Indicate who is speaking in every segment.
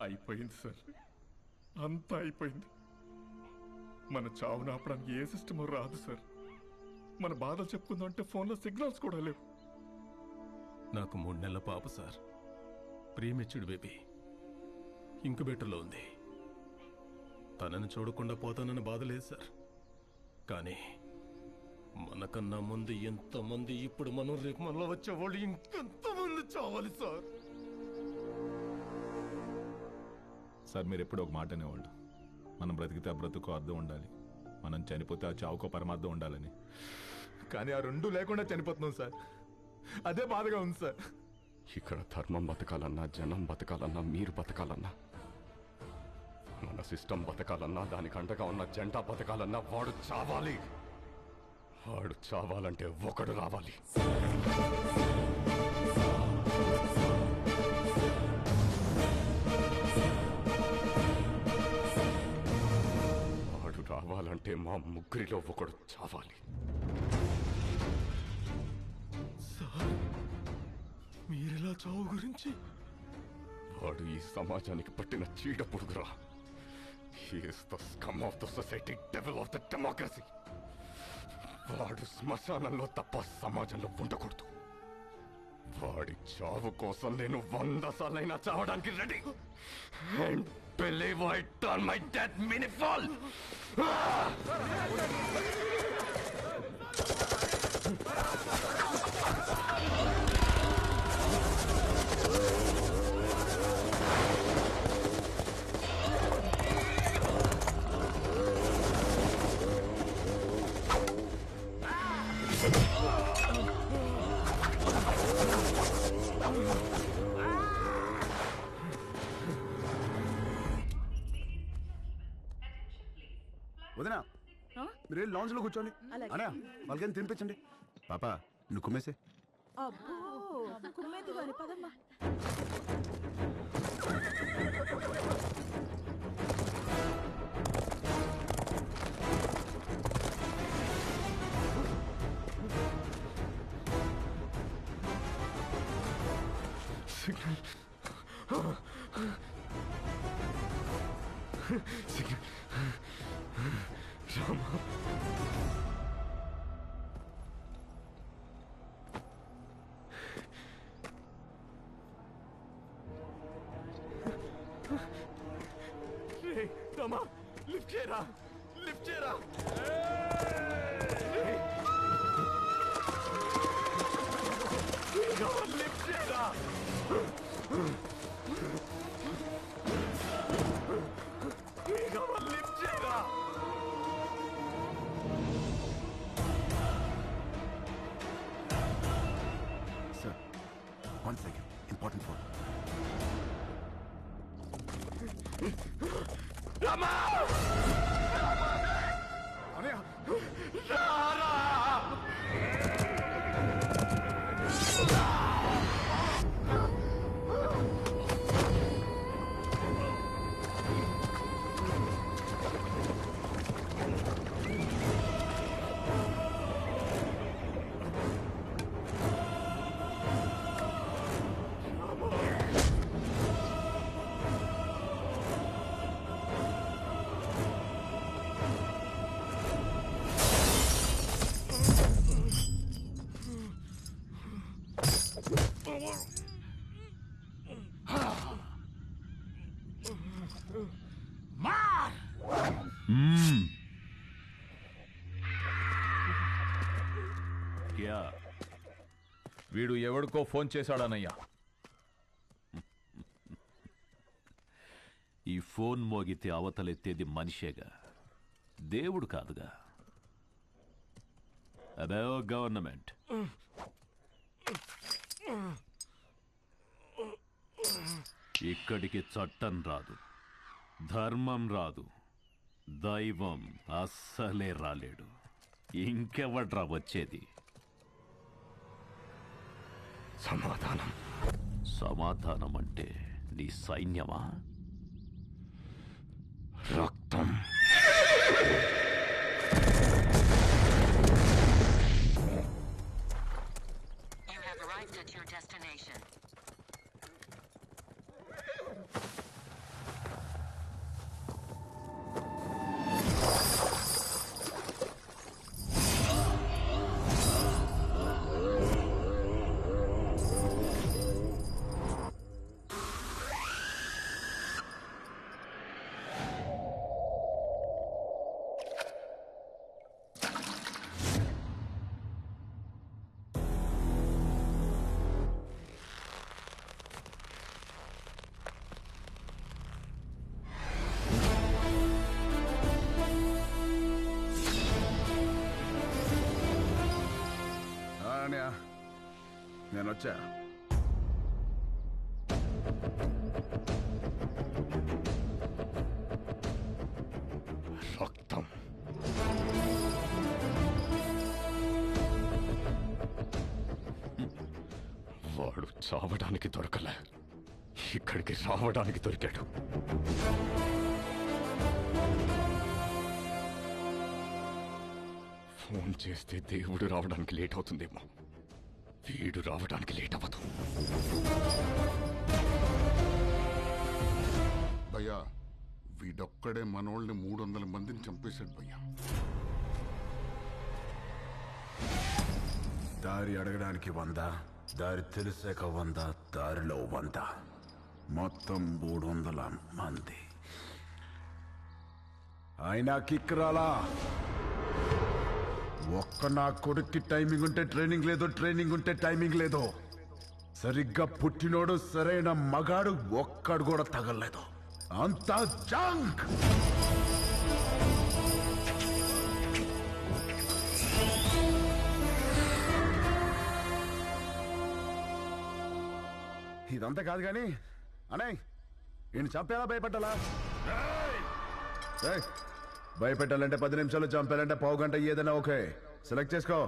Speaker 1: అయిపోయింది సార్, అంతా అయిపోయింది. మన చావును ఆపడానికి ఏ సిస్టమ్ రాదు సార్. మన బాధలు చెప్పుకుందామంటే ఫోన్లో సిగ్నల్స్ కూడా లేవు.
Speaker 2: నాకు 3 నెలల పాప సార్, ప్రీమెచ్యూర్డ్ బేబీ, ఇంక్యుబేటర్లో ఉంది. తనని చూడకుండా పోతానని బాధ లేదు సార్. కానీ మనకన్నా ముందు ఎంతమంది, ఇప్పుడు మనం రేపు మనలో వచ్చేవాళ్ళు ఇంకెంతమంది చావాలి సార్.
Speaker 3: సార్ మీరు ఎప్పుడు ఒక మాట అనేవాళ్ళు, మనం బ్రతికితే ఆ బ్రతుకు అర్థం ఉండాలి, మనం చనిపోతే ఆ చావుకో పరమార్థం ఉండాలని. కానీ ఆ రెండు లేకుండా చనిపోతున్నాం సార్. అదే బాధగా ఉంది సార్.
Speaker 4: ఇక్కడ ధర్మం బతకాలన్నా, జనం బతకాలన్నా, మీరు బతకాలన్నా, మన సిస్టమ్ బతకాలన్నా, దానికి అండగా ఉన్న జెండా బతకాలన్నా వాడు చావాలి. వాడు చావాలంటే ఒకడు రావాలి. వాడు రావాలంటే మా ముగ్గురిలో ఒకడు చావాలి.
Speaker 2: మీరెలా చావు గురించి?
Speaker 4: వాడు ఈ సమాజానికి పట్టిన చీడ పురుగురా. He is the scum of the society, devil of the democracy. వాడు శ్మశానంలో తప్ప సమాజంలో ఉండకూడదు. వాడి చావు కోసం నేను 100 సార్లైనా చావడానికి ready. And believe I turn my death meaningful.
Speaker 5: వదినా, మీరు లాంజ్ లో కూర్చోండి. అనా వాళ్ళకని తినిపించండి. పాప నువ్వు కుమ్మేసే.
Speaker 6: అబ్బో కుమ్మేది గాని పదమ్మా.
Speaker 2: రామా, లిఫ్ట్ చేయరా, లిఫ్ట్ చేయరా. లిఫ్ట్ చేయరా. లిఫ్ట్ చేయరా.
Speaker 5: Sir 1 second, important phone.
Speaker 2: Rama,
Speaker 5: అనయ్య
Speaker 2: రారా.
Speaker 3: వీడు ఎవడికో ఫోన్ చేశాడనయ్యా.
Speaker 7: ఈ ఫోన్ మోగితే అవతలెత్తేది మనిషేగా, దేవుడు కాదుగా. అదే గవర్నమెంట్. ఇక్కడికి చట్టం రాదు, ధర్మం రాదు, దైవం అస్సలే రాలేడు. ఇంకెవడ్రా వచ్చేది?
Speaker 4: సమాధానం.
Speaker 7: సమాధానం అంటే నీ సైన్యమా?
Speaker 4: రక్తం.
Speaker 8: You have arrived at your destination.
Speaker 5: వచ్చా
Speaker 4: రక్తం వాడు చావడానికి దొరకలే, ఇక్కడికి రావడానికి దొరికాడు. ఫోన్ చేస్తే దేవుడు రావడానికి లేట్ అవుతుందేమో, వీడు రావడానికి లేట్ అవ్వదు.
Speaker 8: భయ్యా వీడొక్కడే మనోళ్ళని 300 మందిని చంపేశాడు భయ్యా.
Speaker 5: దారి అడగడానికి 100, దారి తెలిసాక 100, దారిలో 100, మొత్తం 300 మంది. అయినా కిక్ రాలా. ఒక్క నా కొడుక్కి టైమింగ్ ఉంటే ట్రైనింగ్ లేదు, ట్రైనింగ్ ఉంటే టైమింగ్ లేదు. సరిగ్గా పుట్టినోడు సరైన మగాడు ఒక్కడు కూడా తగలలేదు. అంతా జంక్. ఇదంతా కాదు కానీ అనే ఈయన చంపేలా భయపెట్టాలా? ఏయ్, భయపెట్టాలంటే 10 నిమిషాలు, చంపాలంటే పావు గంట, ఏదైనా ఓకే. సెలెక్ట్ చేసుకో.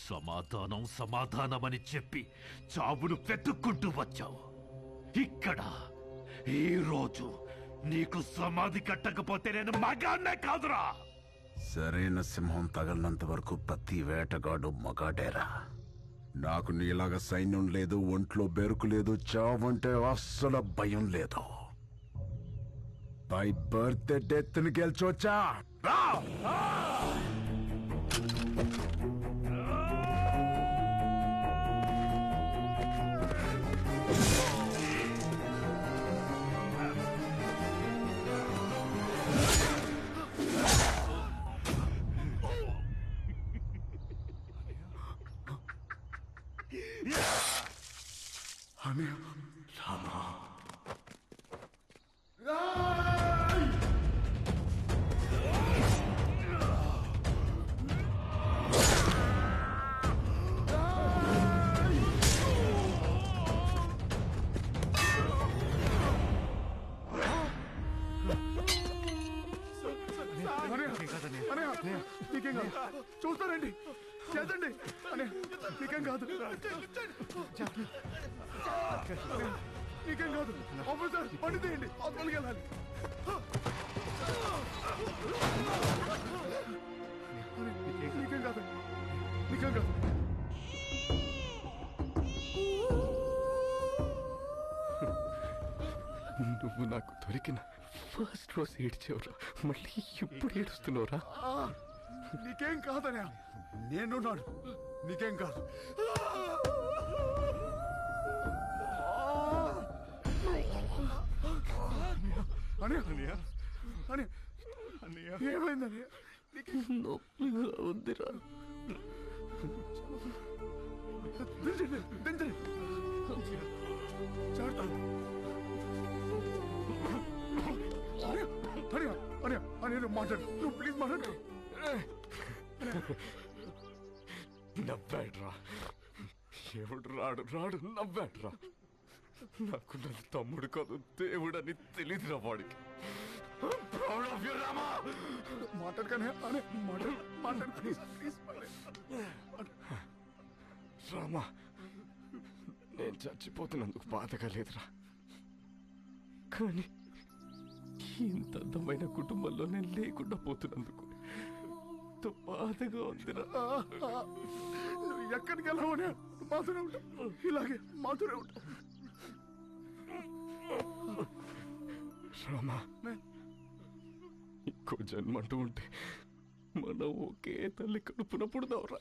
Speaker 7: సమాధానం సమాధానమని చెప్పి చావును వెతుక్కుంటూ వచ్చావు. ఇక్కడ ఈ రోజు నీకు సమాధి కట్టకపోతే నేను మగాన్నే కాదురా.
Speaker 5: సరైన సింహం తగలనంత వరకు ప్రతి వేటగాడు మగాడేరా. నాకు నీలాగా సైన్యం లేదు, ఒంట్లో బెరుకు లేదు, చావంటే అస్సలు భయం లేదు. బై బర్త్ డెత్ ని గెలిచొచ్చా రా. చూస్తారండి, చేద్దండి అని. నీకేం కాదు, నీకేం కాదు. ఆఫీసర్ పని తీయండి, హాస్పిటల్కి వెళ్ళాలి. నీకేం కాదు, నీకేం కాదు.
Speaker 4: నువ్వు నాకు దొరికిన ఫస్ట్ రోజు ఏడ్చేవరా, మళ్ళీ ఇప్పుడు ఏడుస్తున్నావురా?
Speaker 5: నీకేం కాదనే, నేనున్నాడు. నీకేం కాదు. ఏమైందని
Speaker 4: నొప్పిగా ఉందిరా.
Speaker 5: మాట్లాడు, నువ్వు ప్లీజ్ మాట్లాడు.
Speaker 4: నవ్వాడ్రా, ఎవడు రాడు రాడు నవ్వాడ్రా. నాకు నా తమ్ముడు కాదు దేవుడని తెలీదురా వాడికి.
Speaker 5: మాట్లాడగానే మాట్లాడు ప్లీజ్ ప్లీజ్.
Speaker 4: రామా, నేను చచ్చిపోతున్నందుకు బాధగా లేదురా, కానీ ఇంత అందమైన కుటుంబంలో నేను లేకుండా పోతున్నందుకు బాధగా ఉందిరా.
Speaker 5: నువ్వు ఎక్కడికి వెళ్ళావనే మాతోనే ఉంటా, ఇలాగే మాతోనే ఉంటా.
Speaker 4: రామా, ఇంకో జన్మంటూ ఉంటే మనం ఒకే తల్లి కడుపున పుడదావురా.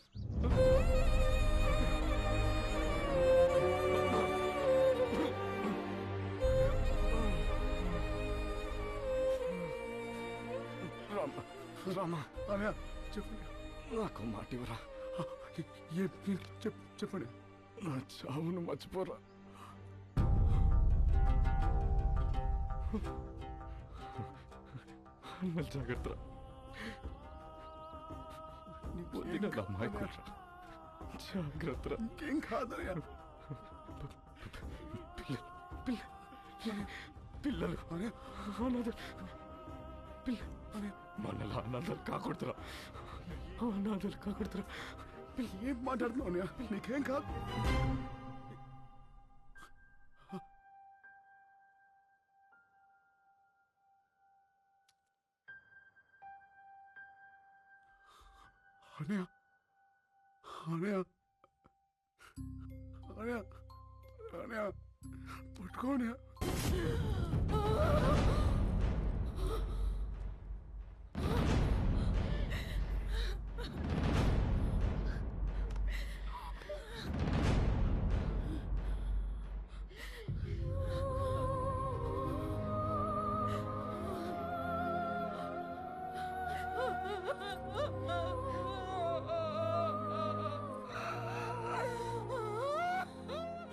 Speaker 4: రామా రామా
Speaker 5: చెప్పండి,
Speaker 4: నాకు మాట ఇవ్వరా.
Speaker 5: చెప్పండి.
Speaker 4: నా చావును మర్చిపోరా. అన్నలు జాగ్రత్త. వదిన నా మాయకురా, జాగ్రత్త.
Speaker 5: ఇంకేం కాదయ్యా.
Speaker 4: పిల్లలు మనలా అనాథలు కాకూడదురా, అనాథలు కాకూడదురా.
Speaker 5: ఏం మాట్లాడుతున్నావు? నీకేం కాదు. అనయా అనయా అనయా అనయా పట్టుకోనే.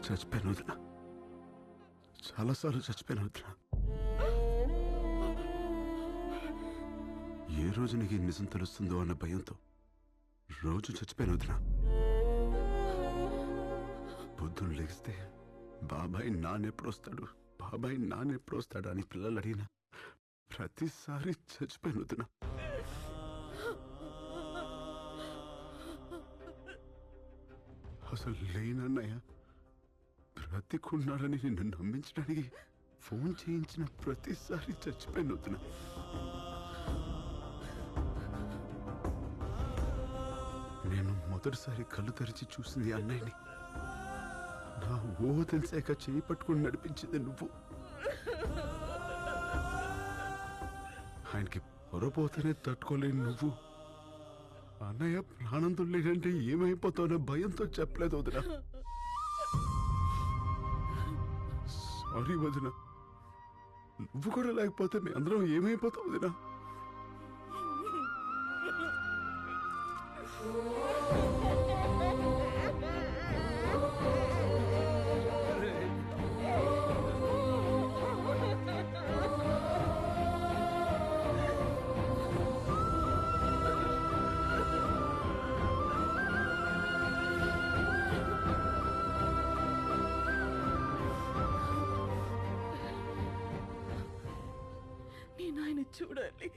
Speaker 5: చచ్చిపోయాను వదిన, చాలాసార్లు చచ్చిపోయాను వదిన. ఏ రోజు నీకు ఈ నిజం తెలుస్తుందో అన్న భయంతో రోజు చచ్చిపోయాను వదిన. పొద్దున్న లెగిస్తే బాబాయ్ నాన్నెప్పుడొస్తాడు, బాబాయ్ నాన్నెప్పుడొస్తాడు అని పిల్లలు అడిగిన ప్రతిసారి చచ్చిపోయిన వదినా. అసలు లేనన్నయ్య, బ్రతికున్నాడని నిన్ను నమ్మించడానికి ఫోన్ చేయించిన ప్రతిసారి చచ్చిపోయిన వదినా. నేను మొదటిసారి కళ్ళు తెరిచి చూసింది అన్నయ్యని. నా ఊహ తెలిసాక చేయి పట్టుకుని నడిపించింది నువ్వు. ఆయనకి పొరపోతేనే తట్టుకోలేని నువ్వు అన్నయ్య ప్రాణంతో లేదంటే ఏమైపోతావో భయంతో చెప్పలేదు వదినా. సారీ వదినా, నువ్వు కూడా లేకపోతే మీ అందరం ఏమైపోతావు వదినా.
Speaker 6: నేను ఆయన చూడాలి.